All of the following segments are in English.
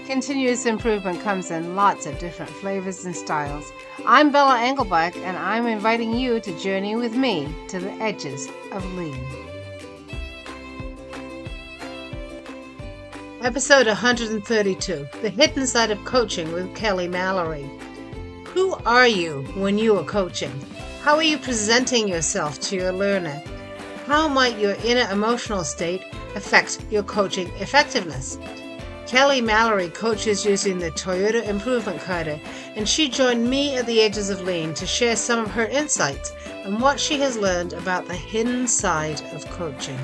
Continuous improvement comes in lots of different flavors and styles. I'm Bella Engelbach, and I'm inviting you to journey with me to the edges of lean. Episode 132, The Hidden Side of Coaching with Kelly Mallery. Who are you when you are coaching? How are you presenting yourself to your learner? How might your inner emotional state affect your coaching effectiveness? Kelly Mallery coaches using the Toyota Improvement Kata, and she joined me at the Edges of Lean to share some of her insights on what she has learned about the hidden side of coaching.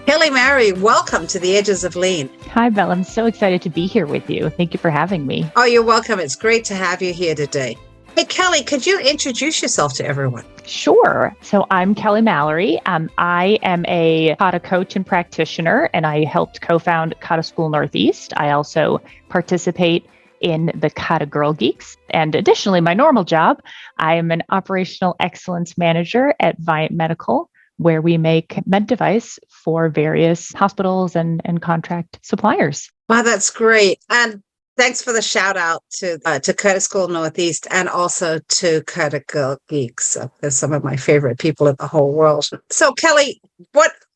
Kelly Mallery, welcome to the Edges of Lean. Hi, Belle. I'm so excited to be here with you. Thank you for having me. Oh, you're welcome. It's great to have you here today. Hey, Kelly, could you introduce yourself to everyone? Sure. So I'm Kelly Mallery. I am a Kata coach and practitioner, and I helped co-found Kata School Northeast. I also participate in the Kata Girl Geeks. And additionally, my normal job, I am an operational excellence manager at Viant Medical, where we make med device for various hospitals and contract suppliers. Wow, that's great. And thanks for the shout out to Kata School Northeast and also to Kata Girl Geeks. They're some of my favorite people in the whole world. So Kelly,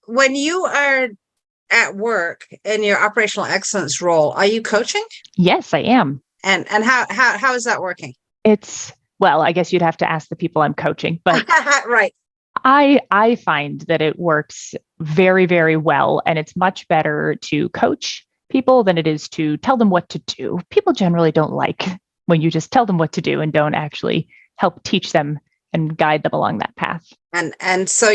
when you are at work in your operational excellence role, are you coaching? Yes, I am. And how is that working? Well, I guess you'd have to ask the people I'm coaching, but right. I find that it works very, very well, and it's much better to coach people than it is to tell them what to do. People generally don't like when you just tell them what to do and don't actually help teach them and guide them along that path. And so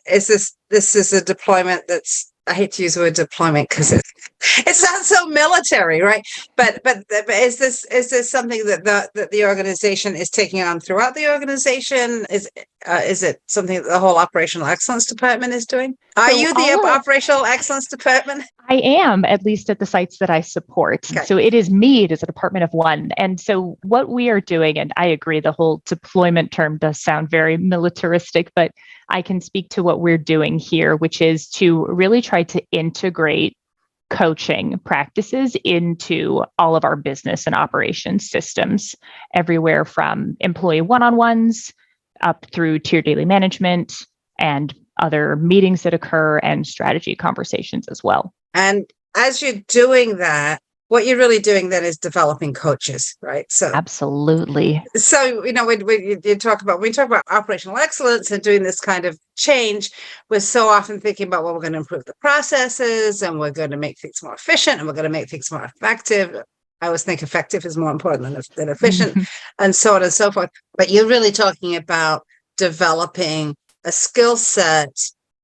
this is a deployment that's, I hate to use the word deployment because it sounds so military, right? But is this something that the organization is taking on throughout the organization? Is it something that the whole operational excellence department is doing? Are you the operational excellence department? I am, at least at the sites that I support. Okay. So it is a department of one. And so what we are doing, and I agree, the whole deployment term does sound very militaristic, but I can speak to what we're doing here, which is to really try to integrate coaching practices into all of our business and operations systems, everywhere from employee one-on-ones up through tier daily management and other meetings that occur and strategy conversations as well. And as you're doing that, what you're really doing then is developing coaches, right? So absolutely. So, when we talk about operational excellence and doing this kind of change, we're so often thinking about, well, we're going to improve the processes and we're going to make things more efficient and we're going to make things more effective. I always think effective is more important than efficient and so on and so forth. But you're really talking about developing a skill set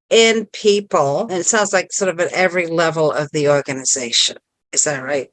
in people. And it sounds like sort of at every level of the organization. Is that right?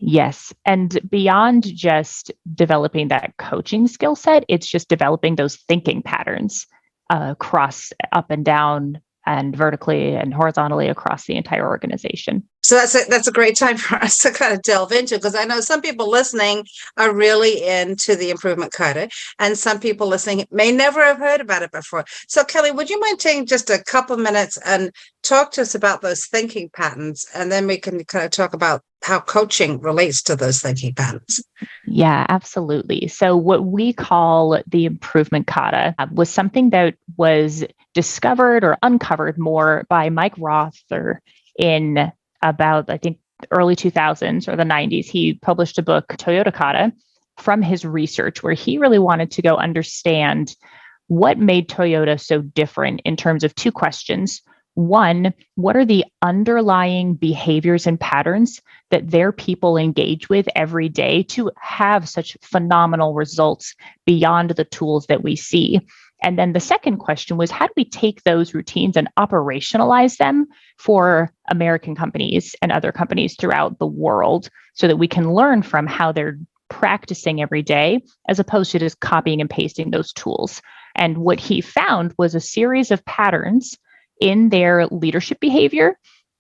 Yes. And beyond just developing that coaching skill set, it's just developing those thinking patterns across up and down and vertically and horizontally across the entire organization. So that's a great time for us to kind of delve into, because I know some people listening are really into the Improvement Kata, and some people listening may never have heard about it before. So Kelly, would you mind taking just a couple minutes and talk to us about those thinking patterns, and then we can kind of talk about how coaching relates to those thinking patterns? Yeah, absolutely. So what we call the Improvement Kata was something that was discovered or uncovered more by Mike Rother in about, I think, early 2000s or the 90s. He published a book, Toyota Kata, from his research, where he really wanted to go understand what made Toyota so different in terms of two questions. One, what are the underlying behaviors and patterns that their people engage with every day to have such phenomenal results beyond the tools that we see? And then the second question was, how do we take those routines and operationalize them for American companies and other companies throughout the world so that we can learn from how they're practicing every day, as opposed to just copying and pasting those tools? And what he found was a series of patterns in their leadership behavior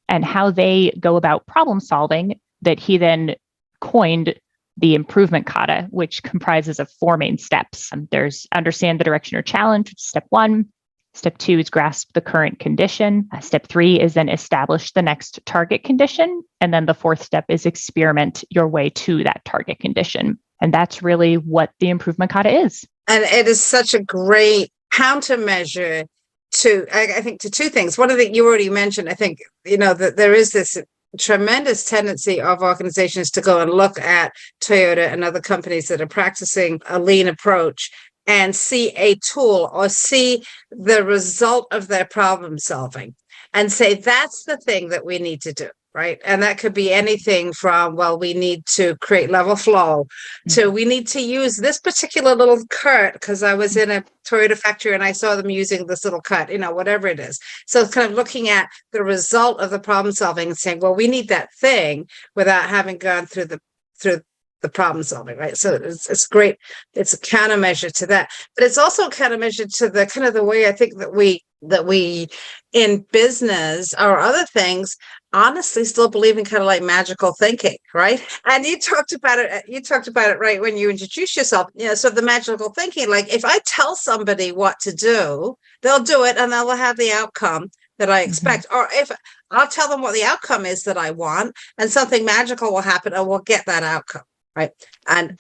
and how they go about problem solving that he then coined the Improvement Kata, which comprises of four main steps. There's understand the direction or challenge, which is step one. Step 2 is grasp the current condition. Step 3 is then establish the next target condition. And then the fourth step is experiment your way to that target condition. And that's really what the improvement kata is. And it is such a great countermeasure to, I think, to two things. One of the you already mentioned, I think, that there is this tremendous tendency of organizations to go and look at Toyota and other companies that are practicing a lean approach and see a tool or see the result of their problem solving and say, that's the thing that we need to do, right? And that could be anything from, well, we need to create level flow to we need to use this particular little cut because I was in a Toyota factory and I saw them using this little cut, whatever it is. So it's kind of looking at the result of the problem solving and saying, well, we need that thing without having gone through the problem solving, right? So it's great. It's a countermeasure to that, but it's also a countermeasure to the kind of the way I think that we in business or other things honestly still believe in kind of like magical thinking, right? And you talked about it right when you introduced yourself. So the magical thinking, like if I tell somebody what to do, they'll do it and they'll have the outcome that I expect. Or if I'll tell them what the outcome is that I want, and something magical will happen and we'll get that outcome. Right. And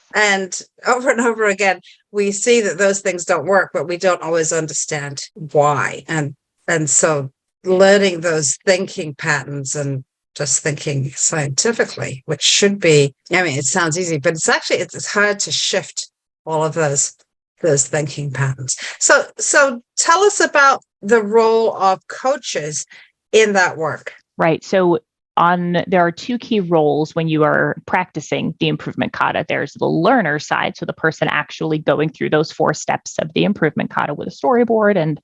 over and over again, we see that those things don't work, but we don't always understand why. And so learning those thinking patterns and just thinking scientifically, which should be, it sounds easy, but it's hard to shift all of those thinking patterns. So tell us about the role of coaches in that work. Right. So there are two key roles when you are practicing the improvement kata. There's the learner side, so the person actually going through those 4 steps of the improvement kata with a storyboard and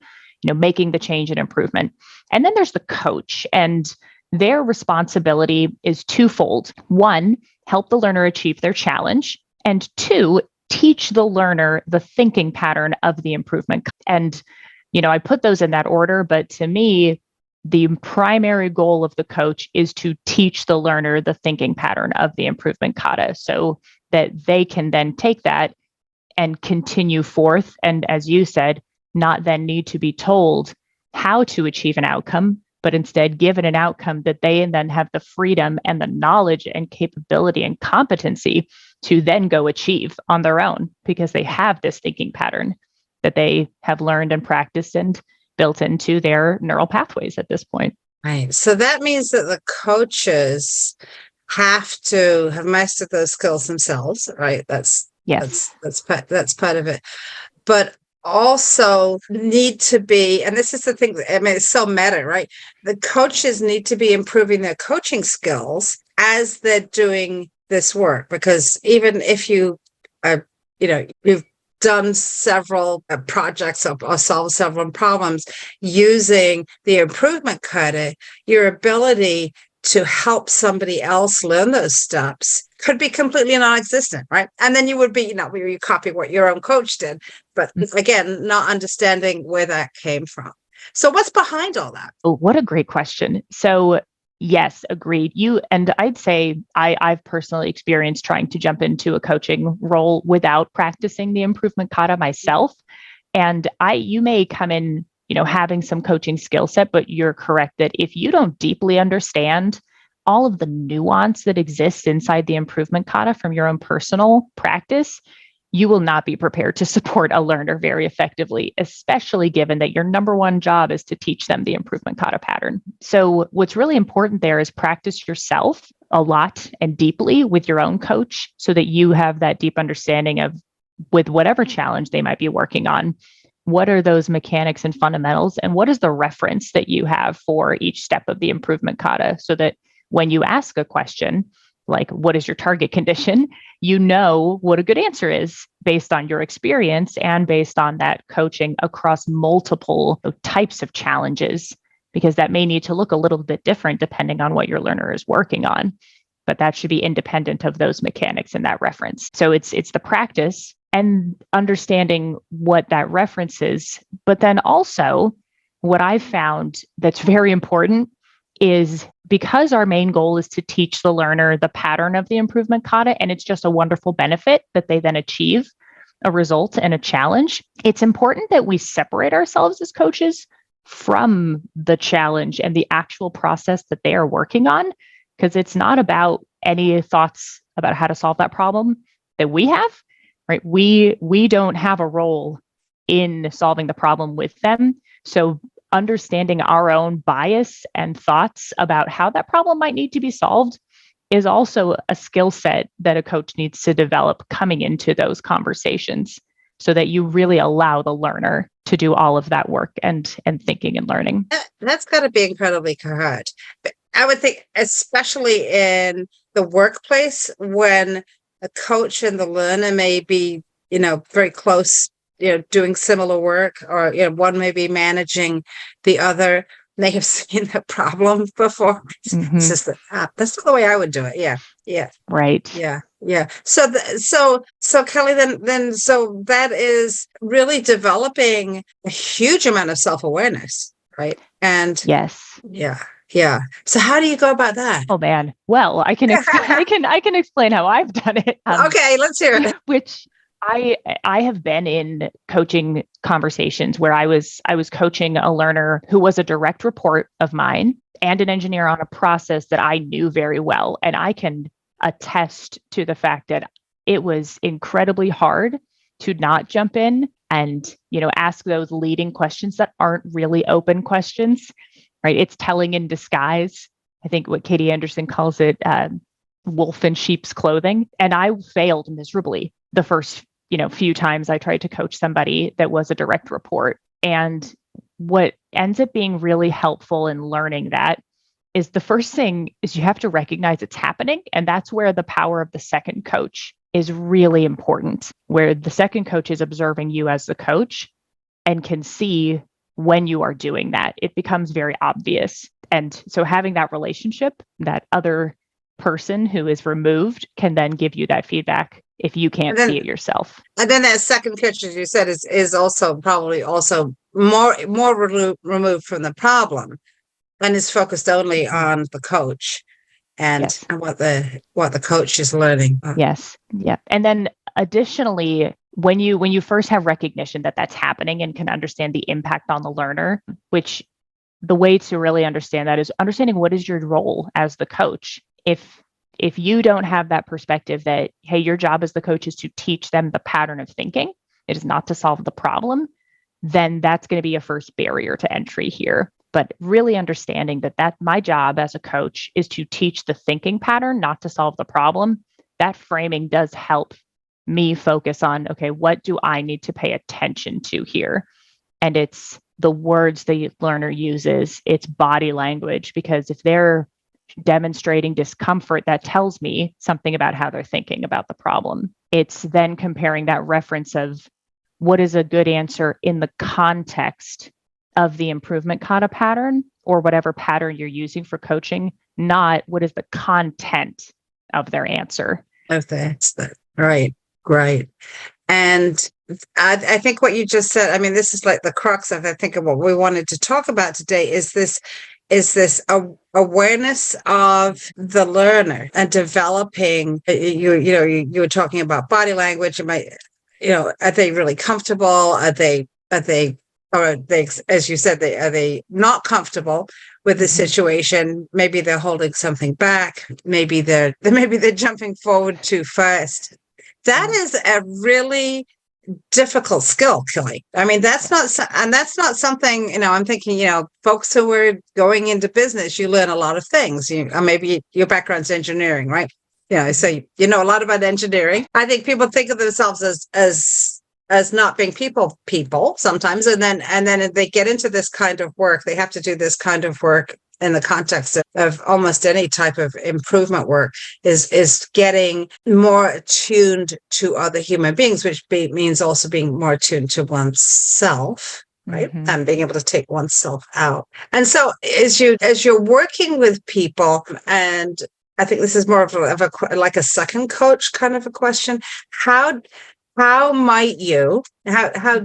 making the change and improvement. And then there's the coach, and their responsibility is twofold. 1, help the learner achieve their challenge, and 2, teach the learner the thinking pattern of the improvement. And I put those in that order, but to me, the primary goal of the coach is to teach the learner the thinking pattern of the improvement kata so that they can then take that and continue forth. And as you said, not then need to be told how to achieve an outcome, but instead given an outcome that they then have the freedom and the knowledge and capability and competency to then go achieve on their own because they have this thinking pattern that they have learned and practiced and built into their neural pathways at this point. Right. So that means that the coaches have to have mastered those skills themselves, right? That's part of it. But also need to be, and this is the thing, it's so meta, right? The coaches need to be improving their coaching skills as they're doing this work, because even if you are, you've done several projects or solved several problems using the improvement kata, your ability to help somebody else learn those steps could be completely non-existent, right? And then you would be, where you copy what your own coach did, but again, not understanding where that came from. So what's behind all that? Oh, what a great question. So yes, agreed. And I'd say I've personally experienced trying to jump into a coaching role without practicing the improvement kata myself. And you may come in, having some coaching skill set, but you're correct that if you don't deeply understand all of the nuance that exists inside the improvement kata from your own personal practice, you will not be prepared to support a learner very effectively, especially given that your number one job is to teach them the improvement kata pattern. So what's really important there is practice yourself a lot and deeply with your own coach so that you have that deep understanding of, with whatever challenge they might be working on, what are those mechanics and fundamentals, and what is the reference that you have for each step of the improvement kata, so that when you ask a question, like, what is your target condition? You know what a good answer is based on your experience and based on that coaching across multiple types of challenges, because that may need to look a little bit different depending on what your learner is working on. But that should be independent of those mechanics and that reference. So it's the practice and understanding what that reference is. But then also what I've found that's very important is, because our main goal is to teach the learner the pattern of the improvement kata, and it's just a wonderful benefit that they then achieve, a result and a challenge, it's important that we separate ourselves as coaches from the challenge and the actual process that they are working on, because it's not about any thoughts about how to solve that problem that we have, right? We don't have a role in solving the problem with them. So understanding our own bias and thoughts about how that problem might need to be solved is also a skill set that a coach needs to develop coming into those conversations, so that you really allow the learner to do all of that work and thinking and learning. That's got to be incredibly hard. But I would think, especially in the workplace, when a coach and the learner may be, very close, doing similar work, or, one may be managing the other. They have seen the problem before. It's just that's not the way I would do it. Yeah. Right. Yeah. So Kelly, then that is really developing a huge amount of self-awareness, right? And yes. Yeah. So how do you go about that? Oh man. Well, I can explain how I've done it. Okay, let's hear it. Which I have been in coaching conversations where I was coaching a learner who was a direct report of mine and an engineer on a process that I knew very well. And I can attest to the fact that it was incredibly hard to not jump in and, ask those leading questions that aren't really open questions, right? It's telling in disguise. I think what Katie Anderson calls it, wolf in sheep's clothing. And I failed miserably the first, few times I tried to coach somebody that was a direct report. And what ends up being really helpful in learning that is, the first thing is you have to recognize it's happening. And that's where the power of the second coach is really important, where the second coach is observing you as the coach and can see when you are doing that. It becomes very obvious. And so having that relationship, that other person who is removed can then give you that feedback if you can't see it yourself. And then that second coach, as you said, is also probably also more removed from the problem, and is focused only on the coach and yes. what the coach is learning. Yes. Yeah. And then additionally, when you first have recognition that that's happening and can understand the impact on the learner, which the way to really understand that is understanding what is your role as the coach. If you don't have that perspective that, hey, your job as the coach is to teach them the pattern of thinking, it is not to solve the problem, then that's going to be a first barrier to entry here. But really understanding that my job as a coach is to teach the thinking pattern, not to solve the problem. That framing does help me focus on, okay, what do I need to pay attention to here? And it's the words the learner uses, it's body language, because if they're demonstrating discomfort, that tells me something about how they're thinking about the problem. It's then comparing that reference of what is a good answer in the context of the improvement kata pattern or whatever pattern you're using for coaching, not what is the content of their answer. Right. And I think what you just said, I mean, this is like the crux of, I think, of what we wanted to talk about today is this awareness of the learner and developing. You were talking about body language. Are they really comfortable? Are they, as you said, are they not comfortable with the situation? Maybe they're holding something back. Maybe they're jumping forward too fast. That is a really difficult skill, Kelly. I mean, that's not something, I'm thinking, folks who are going into business, you learn a lot of things. Maybe your background's engineering, right? So you know a lot about engineering. I think people think of themselves as not being people sometimes, and then if they get into this kind of work, they have to do this kind of work in the context of almost any type of improvement work, is getting more attuned to other human beings, which means also being more attuned to oneself, right? Mm-hmm. And being able to take oneself out. And so as you're working with people, and I think this is more of like a second coach kind of a question, how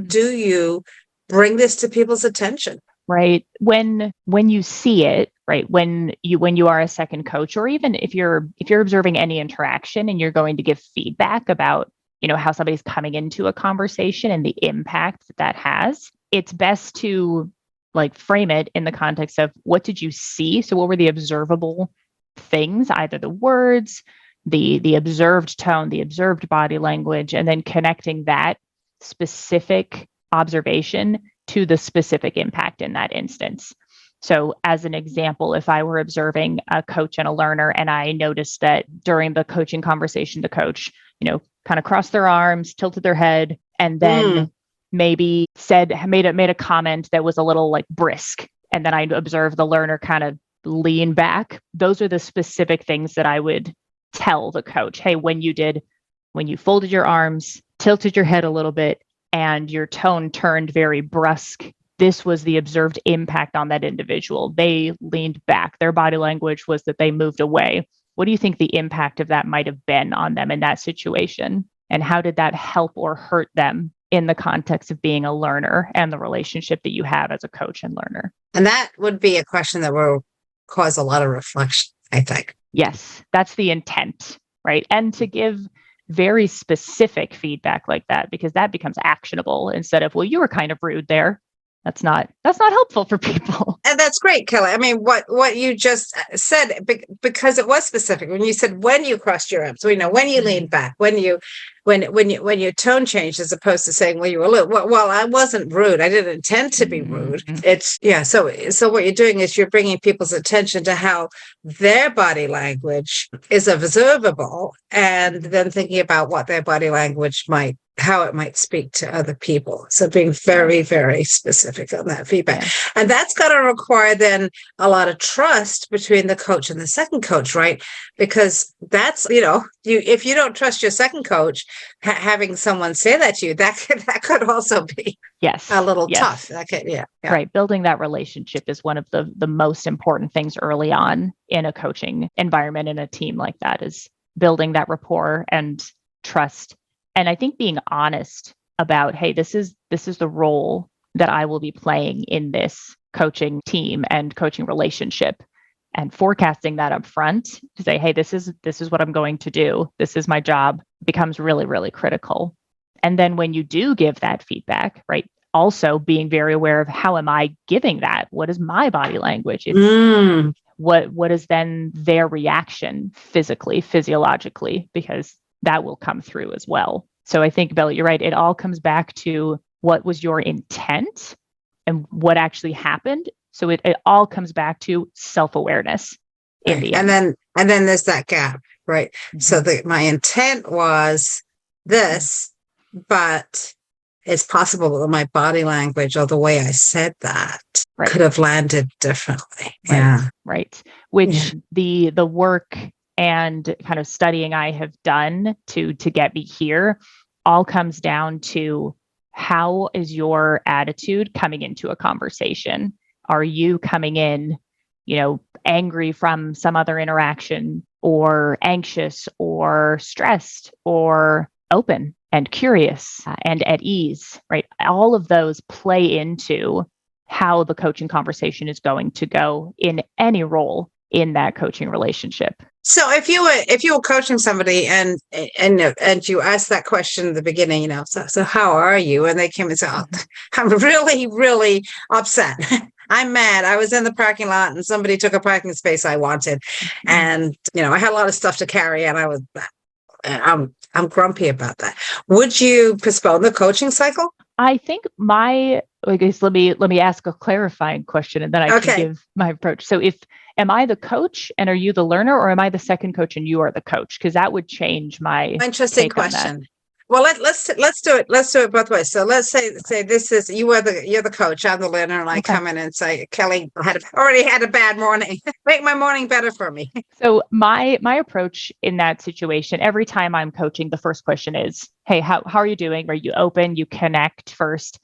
do you bring this to people's attention? Right. When you see it, right, when you are a second coach, or even if you're observing any interaction and you're going to give feedback about, how somebody's coming into a conversation and the impact that has, it's best to like frame it in the context of what did you see? So what were the observable things, either the words, the observed tone, the observed body language, and then connecting that specific observation to the specific impact in that instance. So as an example, if I were observing a coach and a learner and I noticed that during the coaching conversation, the coach, kind of crossed their arms, tilted their head, and then maybe made a comment that was a little like brisk. And then I observed the learner kind of lean back. Those are the specific things that I would tell the coach. Hey, when you folded your arms, tilted your head a little bit, and your tone turned very brusque, this was the observed impact on that individual. They leaned back. Their body language was that they moved away. What do you think the impact of that might have been on them in that situation? And how did that help or hurt them in the context of being a learner and the relationship that you have as a coach and learner? And that would be a question that will cause a lot of reflection, I think. Yes, that's the intent, right? And to give very specific feedback like that, because that becomes actionable instead of, well, you were kind of rude there. That's not helpful for people. And that's great, Kelly. I mean, what you just said, because it was specific. When you said when you crossed your arms, when you leaned back, when your tone changed, as opposed to saying, well, you were a little, well, I wasn't rude. I didn't intend to be rude. It's So what you're doing is you're bringing people's attention to how their body language is observable, and then thinking about what their body language how it might speak to other people. So being very, very specific on that feedback. And that's going to require then a lot of trust between the coach and the second coach, right? Because that's, if you don't trust your second coach, having someone say that to you, that could also be a little tough. Right. Building that relationship is one of the most important things early on in a coaching environment, in a team like that, is building that rapport and trust. And I think being honest about, hey, this is the role that I will be playing in this coaching team and coaching relationship, and forecasting that up front to say, hey, this is what I'm going to do. This is my job, becomes really, really critical. And then when you do give that feedback, right, also being very aware of how am I giving that? What is my body language? What is then their reaction physically, physiologically, because that will come through as well. So I think, Bella, you're right. It all comes back to what was your intent and what actually happened. So it all comes back to self-awareness in the end. And then there's that gap, right? So my intent was this, but it's possible that my body language or the way I said that could have landed differently. Right. Which the work and kind of studying I have done to get me here all comes down to, how is your attitude coming into a conversation? Are you coming in, angry from some other interaction, or anxious or stressed or open and curious and at ease, right? All of those play into how the coaching conversation is going to go in any role in that coaching relationship. So if you were coaching somebody and you asked that question at the beginning, so how are you? And they came and said, oh, I'm really, really upset. I'm mad. I was in the parking lot and somebody took a parking space I wanted. And, I had a lot of stuff to carry, and I'm grumpy about that. Would you postpone the coaching cycle? I think I guess let me ask a clarifying question, and then I can give my approach. So am I the coach and are you the learner, or am I the second coach and you are the coach? Because that would change my interesting question. Well, let's do it. Let's do it both ways. So let's say this is you're the coach, I'm the learner, and I come in and say, Kelly, already had a bad morning. Make my morning better for me. So my approach in that situation, every time I'm coaching, the first question is, hey, how are you doing? Are you open? You connect first.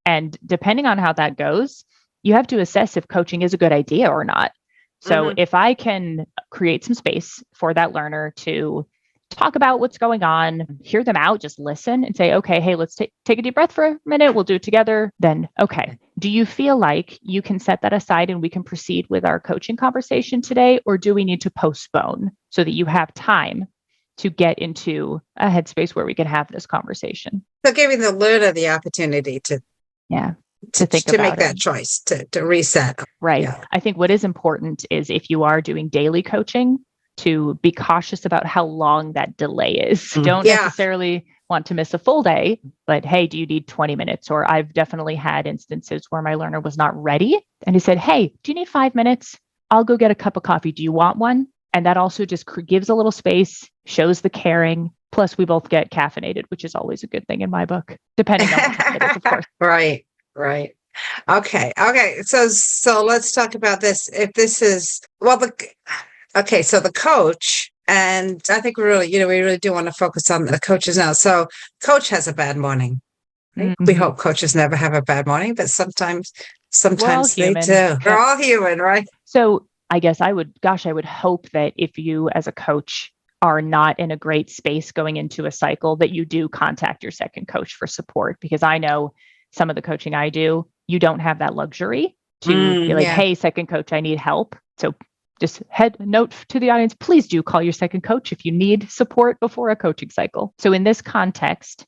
And depending on how that goes, you have to assess if coaching is a good idea or not. So if I can create some space for that learner to talk about what's going on, hear them out, just listen and say, okay, hey, let's take a deep breath for a minute. We'll do it together. Then, okay, do you feel like you can set that aside and we can proceed with our coaching conversation today? Or do we need to postpone so that you have time to get into a headspace where we can have this conversation. So giving the learner the opportunity to think to about make that choice, to reset. Right. Yeah. I think what is important is if you are doing daily coaching, to be cautious about how long that delay is. Don't necessarily want to miss a full day, but hey, do you need 20 minutes? Or I've definitely had instances where my learner was not ready and he said, hey, do you need 5 minutes? I'll go get a cup of coffee. Do you want one? And that also just gives a little space, shows the caring. Plus, we both get caffeinated, which is always a good thing in my book, depending on what time it is, of course. Right. Okay. So let's talk about this. If this is, so the coach, and I think we really do want to focus on the coaches now. So coach has a bad morning. Right? Mm-hmm. We hope coaches never have a bad morning, but sometimes they do. We're all human, right? So I guess I would hope that if you as a coach are not in a great space going into a cycle, that you do contact your second coach for support, because I know some of the coaching I do, you don't have that luxury to be like, hey, second coach, I need help. So just head note to the audience, please do call your second coach if you need support before a coaching cycle. So in this context,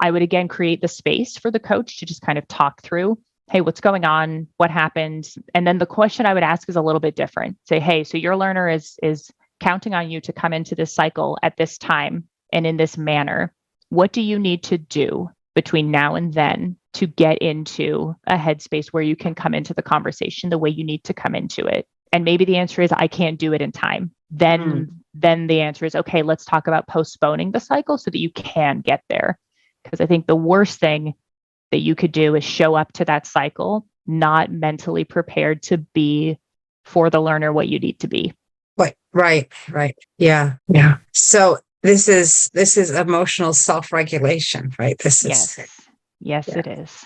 I would again create the space for the coach to just kind of talk through, hey, what's going on? What happened? And then the question I would ask is a little bit different. Say, hey, so your learner is counting on you to come into this cycle at this time and in this manner. What do you need to do between now and then to get into a headspace where you can come into the conversation the way you need to come into it? And maybe the answer is, I can't do it in time. Then the answer is, okay, let's talk about postponing the cycle so that you can get there. Because I think the worst thing that you could do is show up to that cycle not mentally prepared to be for the learner what you need to be. Right. Yeah. So this is emotional self-regulation, right? Yes, it is.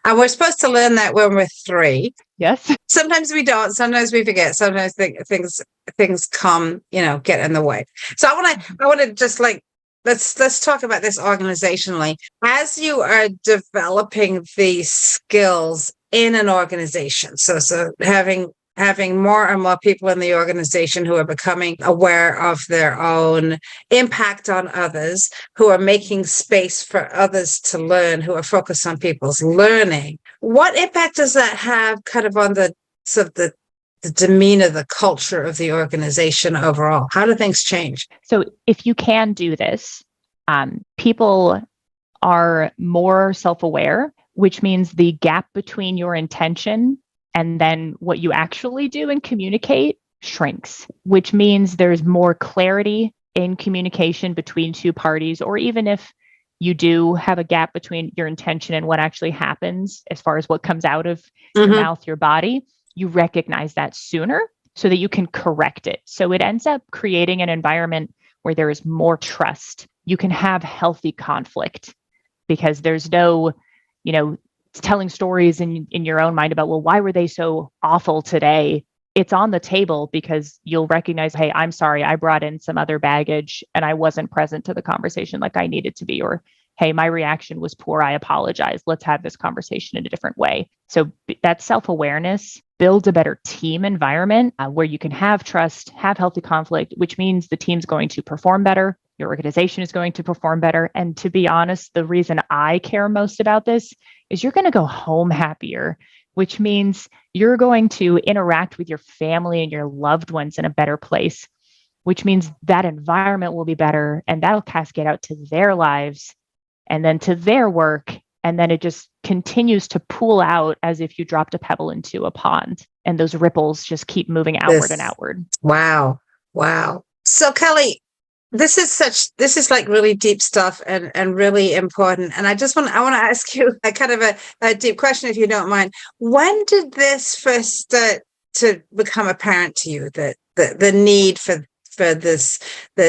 And we're supposed to learn that when we're 3. Yes. Sometimes we don't. Sometimes we forget. Sometimes things come, get in the way. So I want to just let's talk about this organizationally. As you are developing these skills in an organization, so having more and more people in the organization who are becoming aware of their own impact on others, who are making space for others to learn, who are focused on people's learning. What impact does that have kind of on the demeanor, the culture of the organization overall? How do things change? So if you can do this, people are more self-aware, which means the gap between your intention and then what you actually do and communicate shrinks, which means there's more clarity in communication between two parties. Or even if you do have a gap between your intention and what actually happens, as far as what comes out of your mouth, your body, you recognize that sooner so that you can correct it. So it ends up creating an environment where there is more trust. You can have healthy conflict because there's no, telling stories in your own mind about, well, why were they so awful today? It's on the table because you'll recognize, hey, I'm sorry, I brought in some other baggage and I wasn't present to the conversation like I needed to be. Or, hey, my reaction was poor, I apologize. Let's have this conversation in a different way. So that self-awareness builds a better team environment where you can have trust, have healthy conflict, which means the team's going to perform better. Your organization is going to perform better. And to be honest, the reason I care most about this is you're going to go home happier, which means you're going to interact with your family and your loved ones in a better place, which means that environment will be better and that'll cascade out to their lives and then to their work. And then it just continues to pool out as if you dropped a pebble into a pond. And those ripples just keep moving outward and outward. Wow. So Kelly, this is like really deep stuff and really important. And I want to ask you a kind of a deep question, if you don't mind. When did this first start to become apparent to you, that the need for this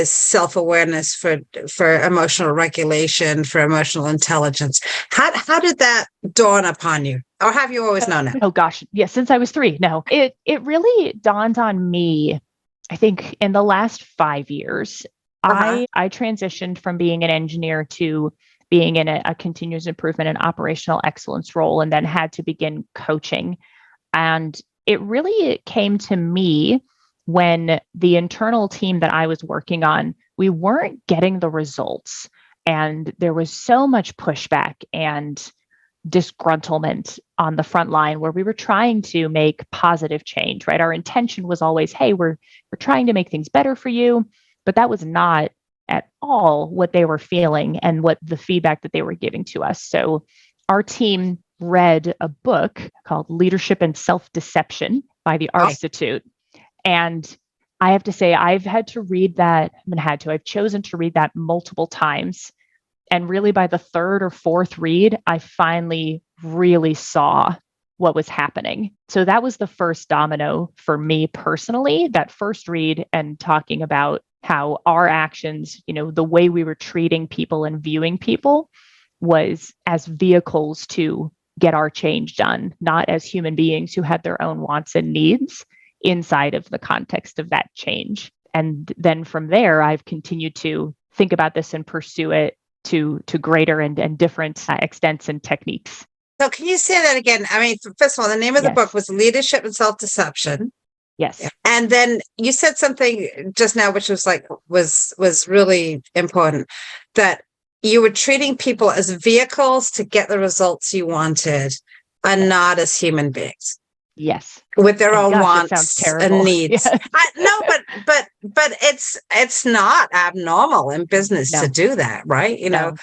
self-awareness, for emotional regulation, for emotional intelligence? How did that dawn upon you? Or have you always known it? Oh gosh, yes, since I was 3. No, it really dawned on me, I think, in the last 5 years. I transitioned from being an engineer to being in a continuous improvement and operational excellence role, and then had to begin coaching. And it really came to me when the internal team that I was working on we weren't getting the results. And there was so much pushback and disgruntlement on the front line where we were trying to make positive change, right? Our intention was always, hey, we're trying to make things better for you. But that was not at all what they were feeling and what the feedback that they were giving to us. So our team read a book called Leadership and Self-Deception by the Art Institute. And I have to say, I've had to read that. I've chosen to read that multiple times. And really by the third or fourth read, I finally really saw what was happening. So that was the first domino for me personally, that first read and talking about how our actions, the way we were treating people and viewing people was as vehicles to get our change done, not as human beings who had their own wants and needs inside of the context of that change. And then from there, I've continued to think about this and pursue it to greater and different extents and techniques. So can you say that again? I mean, first of all, the name of the book was Leadership and Self-Deception. Yes. And then you said something just now, which was really important, that you were treating people as vehicles to get the results you wanted and not as human beings. Yes. With their own wants and needs. Yes. But it's not abnormal in business to do that, right? You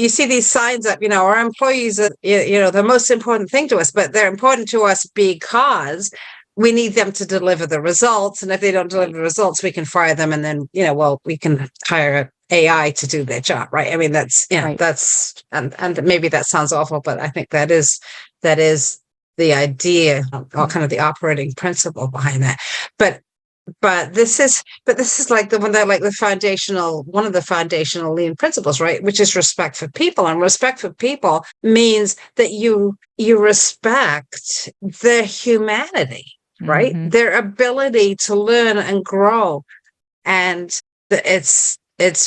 see these signs up, our employees are, the most important thing to us, but they're important to us because we need them to deliver the results. And if they don't deliver the results, we can fire them. And then, we can hire AI to do their job, right? I mean, that's and maybe that sounds awful, but I think that is the idea or kind of the operating principle behind that. But this is like one of the foundational lean principles, right? Which is respect for people. And respect for people means that you respect their humanity, right? Mm-hmm. Their ability to learn and grow. And it's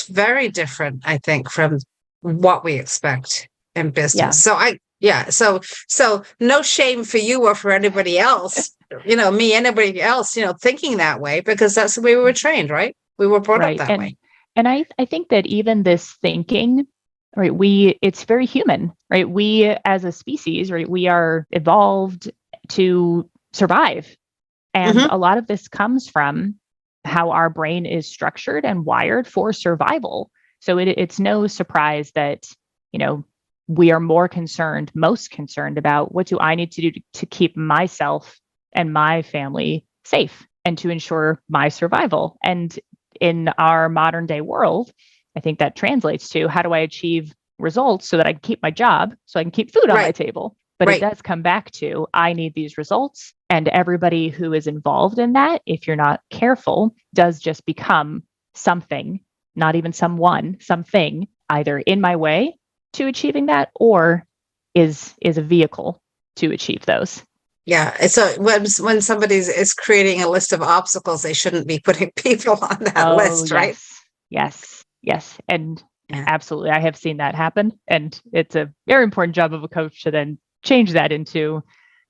very different, I think, from what we expect in business. Yeah. So no shame for you or for anybody else, me, anybody else, thinking that way, because that's the way we were trained, right? We were brought up that way. And I think that even this thinking, right, it's very human, right? We as a species, right, we are evolved to survive. And a lot of this comes from how our brain is structured and wired for survival. So it's no surprise that, we are most concerned about what do I need to do to keep myself and my family safe and to ensure my survival. And in our modern day world, I think that translates to how do I achieve results so that I can keep my job, so I can keep food on my table. But it does come back to, I need these results. And everybody who is involved in that, if you're not careful, does just become something, not even something, either in my way to achieving that or is a vehicle to achieve those. Yeah. So when somebody is creating a list of obstacles, they shouldn't be putting people on that list, right? Yes. And absolutely. I have seen that happen. And it's a very important job of a coach to then change that into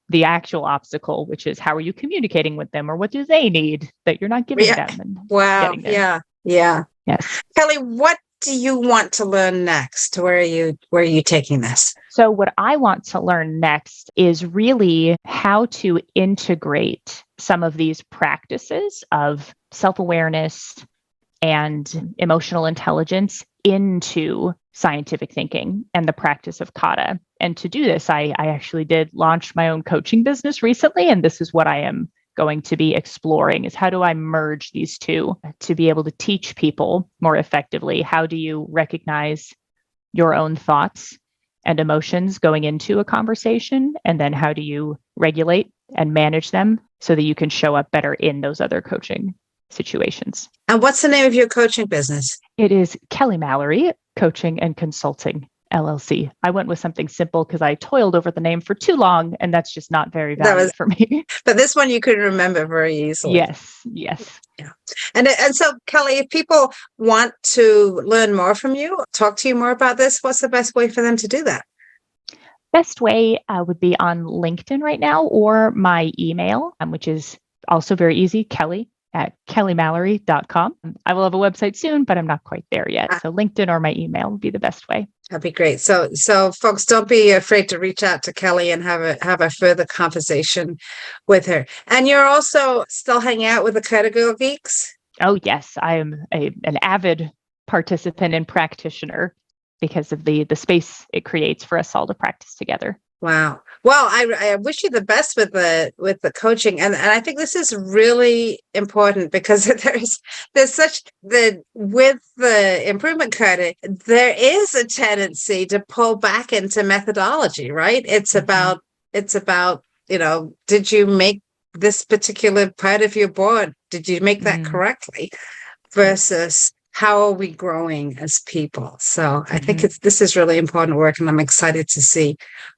the actual obstacle, which is how are you communicating with them or what do they need that you're not giving them? Wow. Yeah. Yes. Kelly, what do you want to learn next? Where are you taking this? So what I want to learn next is really how to integrate some of these practices of self-awareness and emotional intelligence into scientific thinking and the practice of Kata. And to do this, I actually did launch my own coaching business recently, and this is what I am going to be exploring is how do I merge these two to be able to teach people more effectively? How do you recognize your own thoughts and emotions going into a conversation? And then how do you regulate and manage them so that you can show up better in those other coaching situations? And what's the name of your coaching business? It is Mallery Coaching and Consulting LLC. I went with something simple because I toiled over the name for too long, and that's just not very valuable for me. But this one you could remember very easily. Yes. Yeah. And so, Kelly, if people want to learn more from you, talk to you more about this, what's the best way for them to do that? Best way would be on LinkedIn right now or my email, which is also very easy, Kelly at kellymallery.com. I will have a website soon, but I'm not quite there yet. So LinkedIn or my email would be the best way. That'd be great. So folks, don't be afraid to reach out to Kelly and have a further conversation with her. And you're also still hanging out with the Kata Girl Geeks? Oh, yes. I am an avid participant and practitioner because of the space it creates for us all to practice together. Wow. Well, I wish you the best with the coaching. And I think this is really important because there's such with the improvement credit, there is a tendency to pull back into methodology, right? It's about, did you make this particular part of your board? Did you make that correctly? Versus how are we growing as people? So I think this is really important work, and I'm excited to see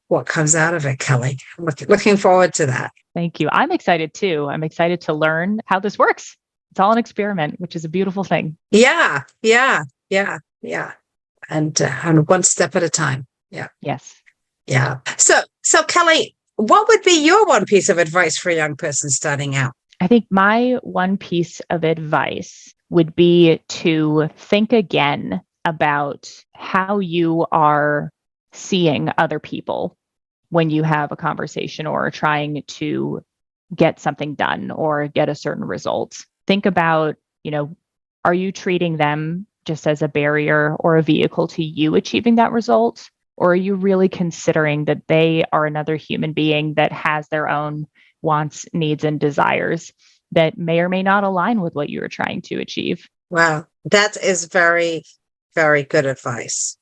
what comes out of it, Kelly. Looking forward to that. Thank you. I'm excited too. I'm excited to learn how this works. It's all an experiment, which is a beautiful thing. Yeah. And one step at a time. Yeah. Yes. Yeah. So Kelly, what would be your one piece of advice for a young person starting out? I think my one piece of advice would be to think again about how you are seeing other people when you have a conversation or trying to get something done or get a certain result. Think about, are you treating them just as a barrier or a vehicle to you achieving that result? Or are you really considering that they are another human being that has their own wants, needs, and desires that may or may not align with what you are trying to achieve? Wow, that is very, very good advice.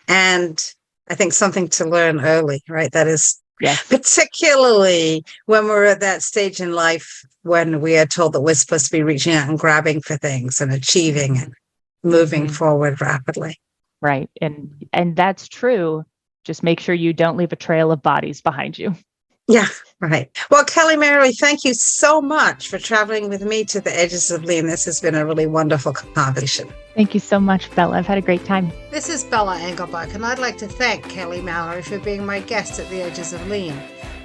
And I think something to learn early, right? That is, particularly when we're at that stage in life when we are told that we're supposed to be reaching out and grabbing for things and achieving and moving forward rapidly. Right. And that's true. Just make sure you don't leave a trail of bodies behind you. Yeah, right. Well, Kelly Malllery, thank you so much for traveling with me to the edges of Lean. This has been a really wonderful conversation. Thank you so much, Bella. I've had a great time. This is Bella Engelbach, and I'd like to thank Kelly Malllery for being my guest at the Edges of Lean.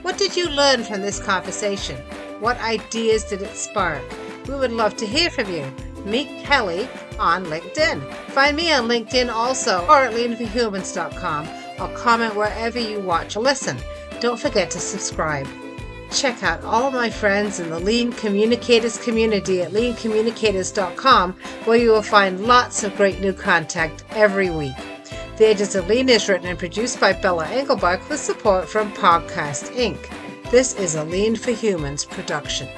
What did you learn from this conversation? What ideas did it spark? We would love to hear from you. Meet Kelly on LinkedIn. Find me on LinkedIn also, or at leanforhumans.com, or comment wherever you watch or listen. Don't forget to subscribe. Check out all of my friends in the Lean Communicators community at leancommunicators.com, where you will find lots of great new content every week. The Edges of Lean is written and produced by Bella Engelbach with support from Podcast Inc. This is a Lean for Humans production.